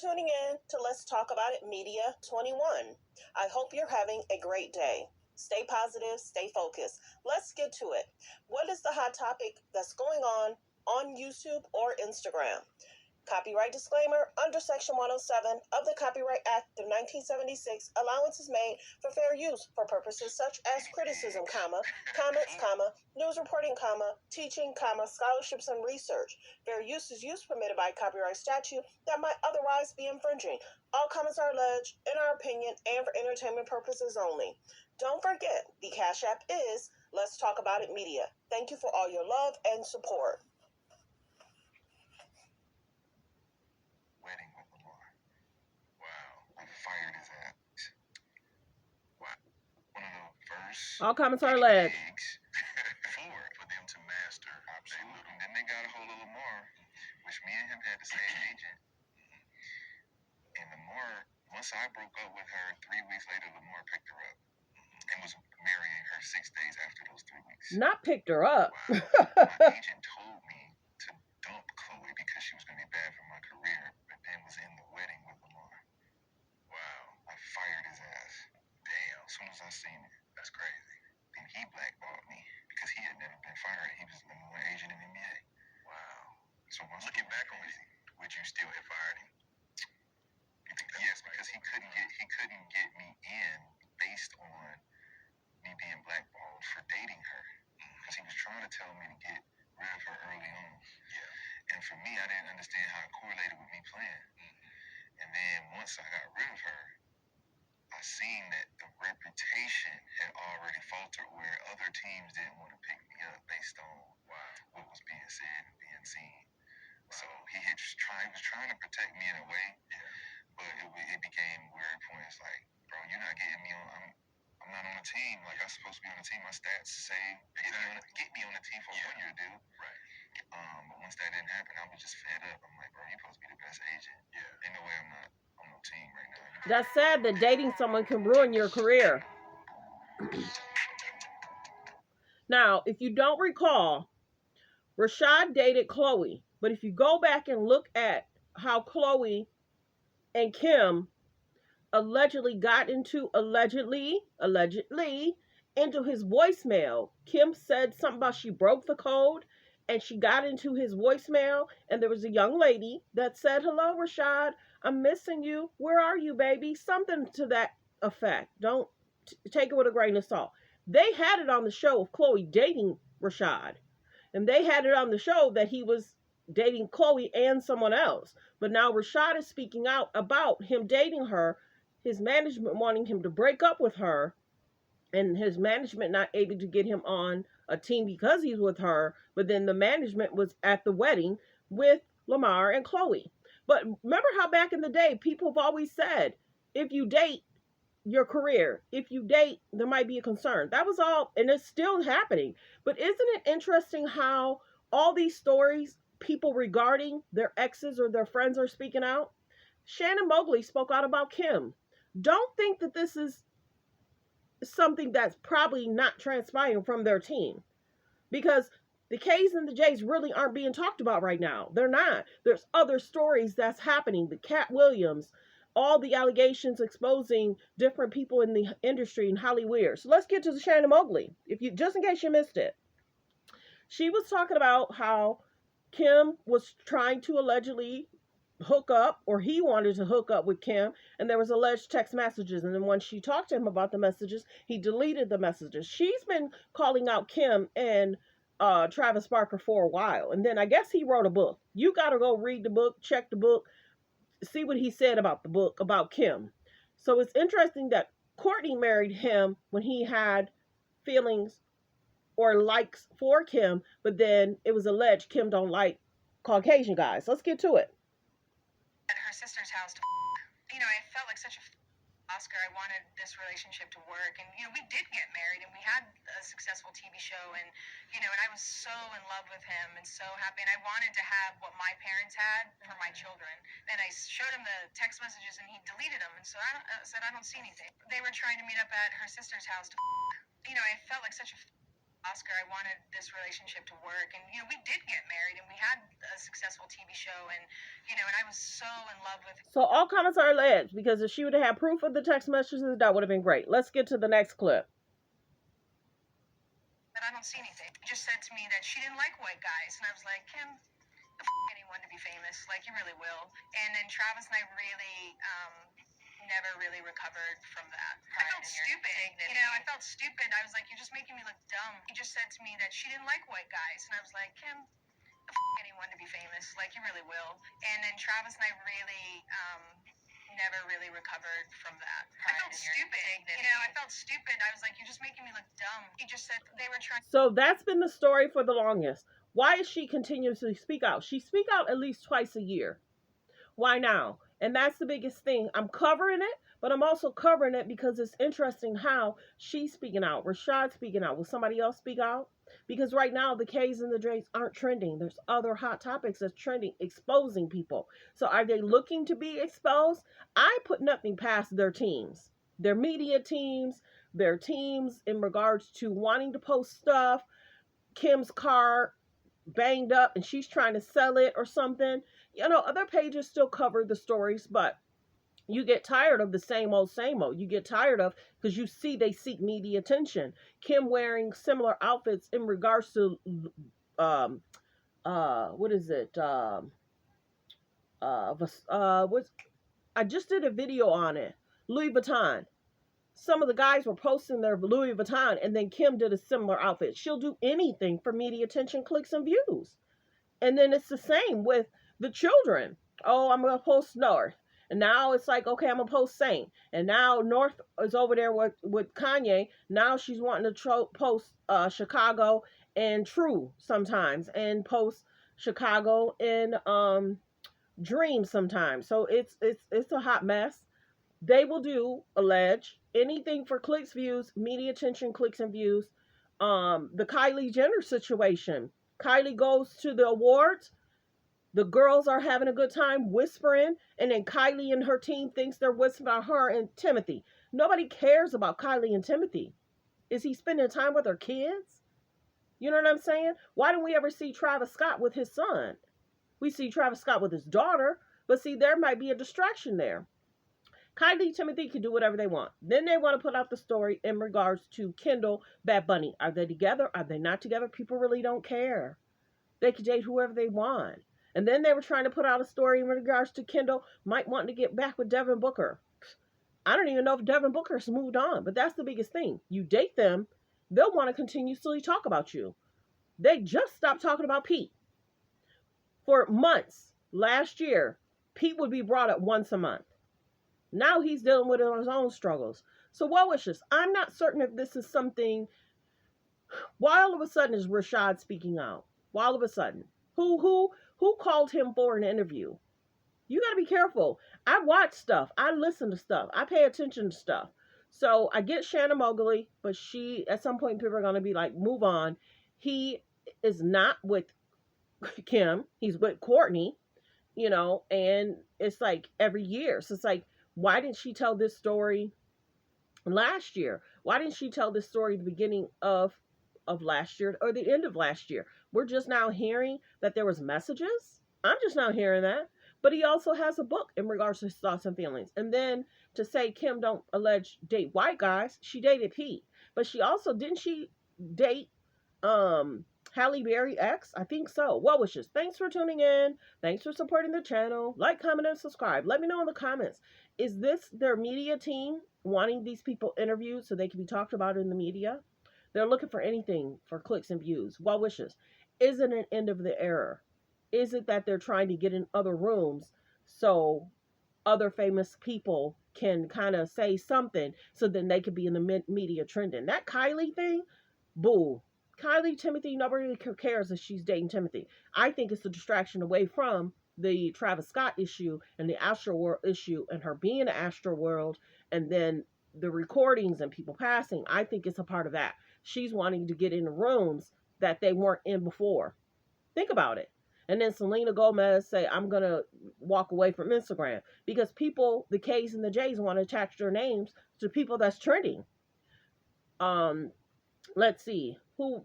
tuning in to Let's Talk About It Media 21. I hope you're having a great day. Stay positive, stay focused. Let's get to it. What is the hot topic that's going on YouTube or Instagram? Copyright disclaimer. Under Section 107 of the Copyright Act of 1976, allowance is made for fair use for purposes such as criticism, comments, news reporting, teaching, scholarships, and research. Fair use is use permitted by copyright statute that might otherwise be infringing. All comments are alleged, in our opinion, and for entertainment purposes only. Don't forget, the Cash App is Let's Talk About It Media. Thank you for all your love and support. Wedding with Lamar. Wow, I fired his ass. Wow, one of the first. All comments are alleged. for them to master. Absolutely. And then they got a hold of Lamar, which me and him had the same agent. And Lamar, once I broke up with her, 3 weeks later, Lamar picked her up and was marrying her 6 days after those 3 weeks. Not picked her up. Wow. My agent told me to dump Khloe because she was going to be bad for my career, but then was in the wedding with Lamar. Wow. I fired his ass. Damn. As soon as I seen it. That's crazy. Then he blackballed me because he had never been fired. He was the number one agent in the NBA. Wow. So once looking back on it, would you still have fired him? Yes, because he couldn't get me in based on me being blackballed for dating her. Because he was trying to tell me to get rid of her early on. Yeah. And for me, I didn't understand how it correlated with me playing. And then once I got rid of her, I seen that the reputation had already faltered where other teams didn't want to pick me up based on what was being said and being seen. So he was trying to protect me in a way, but it became weird points like, bro, you're not getting me on. I'm not on a team. Like, I'm supposed to be on a team. My stats say get me on a team for a 1 year deal. Right. But once that didn't happen, I was just fed up. I'm like, bro, you're supposed to be the best agent. Yeah. Ain't no way I'm not on no team right now. That's sad that dating someone can ruin your career. Now, if you don't recall, Rashad dated Khloe. But if you go back and look at how Khloe and Kim allegedly got into into his voicemail. Kim said something about she broke the code and she got into his voicemail, and there was a young lady that said, "Hello, Rashad, I'm missing you. Where are you, baby?" Something to that effect. Don't take it with a grain of salt. They had it on the show of Khloe dating Rashad, and they had it on the show that he was dating Khloe and someone else. But now Rashad is speaking out about him dating her, his management wanting him to break up with her, and his management not able to get him on a team because he's with her. But then the management was at the wedding with Lamar and Khloe. But remember how back in the day, people have always said, if you date, your career, if you date, there might be a concern. That was all, and it's still happening. But isn't it interesting how all these stories, people regarding their exes or their friends are speaking out? Shannon Mosley spoke out about Kim. Don't think that this is something that's probably not transpiring from their team, because the K's and the J's really aren't being talked about right now. They're not. There's other stories that's happening. The Cat Williams, all the allegations exposing different people in the industry in Hollywood. So let's get to the Shannon Mosley. Just in case you missed it, she was talking about how Kim was trying to allegedly hook up, or he wanted to hook up with Kim, and there was alleged text messages, and then when she talked to him about the messages, he deleted the messages. She's been calling out Kim and Travis Barker for a while, and then I guess he wrote a book. You got to go read the book, check the book, see what he said about the book about Kim. So it's interesting that Courtney married him when he had feelings or likes for Kim, but then it was alleged Kim don't like Caucasian guys. Let's get to it. At her sister's house, I felt like such a Oscar. I wanted this relationship to work, and we did get married, and we had a successful TV show, and and I was so in love with him and so happy, and I wanted to have what my parents had for my children. And I showed him the text messages, and he deleted them, and so I said, I don't see anything. They were trying to meet up at her sister's house. I felt like such a Oscar, I wanted this relationship to work, and we did get married, and we had a successful TV show, and and I was so in love with. So all comments are alleged, because if she would have had proof of the text messages, that would have been great. Let's get to the next clip. But I don't see anything. She just said to me that she didn't like white guys, and I was like, Kim, anyone to be famous, like you really will. And then Travis and I really never really recovered from that. I felt stupid. I felt stupid. I was like, you're just making me look dumb. He just said to me that she didn't like white guys, and I was like, Kim, anyone to be famous, like you really will. And then Travis and I really never really recovered from that. I felt stupid. I felt stupid. I was like, you're just making me look dumb. He just said they were trying. So that's been the story for the longest. Why is she continuously speak out? She speak out at least twice a year. Why now? And that's the biggest thing. I'm covering it, but I'm also covering it because it's interesting how she's speaking out. Rashad speaking out. Will somebody else speak out? Because right now the K's and the J's aren't trending. There's other hot topics that's trending, exposing people. So are they looking to be exposed? I put nothing past their teams, their media teams, their teams in regards to wanting to post stuff. Kim's car banged up and she's trying to sell it or something. Other pages still cover the stories, but you get tired of the same old, same old. You get tired of, because you see they seek media attention. Kim wearing similar outfits in regards to, what is it? What's, I just did a video on it. Louis Vuitton. Some of the guys were posting their Louis Vuitton, and then Kim did a similar outfit. She'll do anything for media attention, clicks, and views. And then it's the same with the children. Oh, I'm going to post North. And now it's like, okay, I'm going to post Saint. And now North is over there with Kanye. Now she's wanting to post Chicago and True sometimes. And post Chicago and Dream sometimes. So it's a hot mess. They will do, allege, anything for clicks, views, media attention, clicks, and views. The Kylie Jenner situation. Kylie goes to the awards. The girls are having a good time whispering, and then Kylie and her team thinks they're whispering about her and Timothy. Nobody cares about Kylie and Timothy. Is he spending time with her kids? You know what I'm saying? Why don't we ever see Travis Scott with his son? We see Travis Scott with his daughter, but see, there might be a distraction there. Kylie and Timothy can do whatever they want. Then they want to put out the story in regards to Kendall, Bad Bunny. Are they together? Are they not together? People really don't care. They can date whoever they want. And then they were trying to put out a story in regards to Kendall might want to get back with Devin Booker. I don't even know if Devin Booker's moved on, but that's the biggest thing. You date them, they'll want to continuously talk about you. They just stopped talking about Pete. For months last year, Pete would be brought up once a month. Now he's dealing with his own struggles. So well wishes. I'm not certain if this is something. Why all of a sudden is Rashad speaking out? Why all of a sudden? Who called him for an interview? You got to be careful. I watch stuff. I listen to stuff. I pay attention to stuff. So I get Shanna Mosley, but she, at some point, people are going to be like, move on. He is not with Kim. He's with Courtney, and it's like every year. So it's like, why didn't she tell this story last year? Why didn't she tell this story at the beginning of last year or the end of last year? We're just now hearing that there was messages. I'm just now hearing that. But he also has a book in regards to his thoughts and feelings. And then to say Kim don't allege date white guys, she dated Pete. But she also, didn't she date Halle Berry ex? I think so. Well wishes. Thanks for tuning in. Thanks for supporting the channel. Like, comment, and subscribe. Let me know in the comments. Is this their media team wanting these people interviewed so they can be talked about in the media? They're looking for anything for clicks and views. Well wishes. Is it an end of the era? Is it that they're trying to get in other rooms so other famous people can kind of say something so then they could be in the media trending? That Kylie thing, boo. Kylie, Timothy, nobody cares if she's dating Timothy. I think it's a distraction away from the Travis Scott issue and the Astroworld issue and her being in Astroworld and then the recordings and people passing. I think it's a part of that. She's wanting to get in rooms that they weren't in before. Think about it. And then Selena Gomez say, I'm going to walk away from Instagram because people, the K's and the J's, want to attach their names to people that's trending. Let's see. who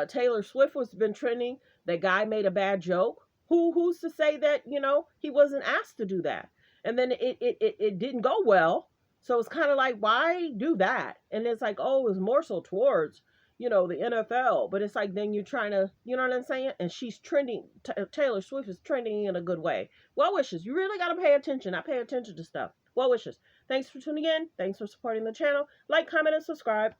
Taylor Swift was been trending. That guy made a bad joke. Who's to say that, he wasn't asked to do that? And then it didn't go well. So it's kind of like, why do that? And it's like, oh, it was more so towards, the NFL. But it's like, then you're trying to, you know what I'm saying? And she's trending. Taylor Swift is trending in a good way. Well wishes. You really got to pay attention. I pay attention to stuff. Well wishes. Thanks for tuning in. Thanks for supporting the channel. Like, comment, and subscribe.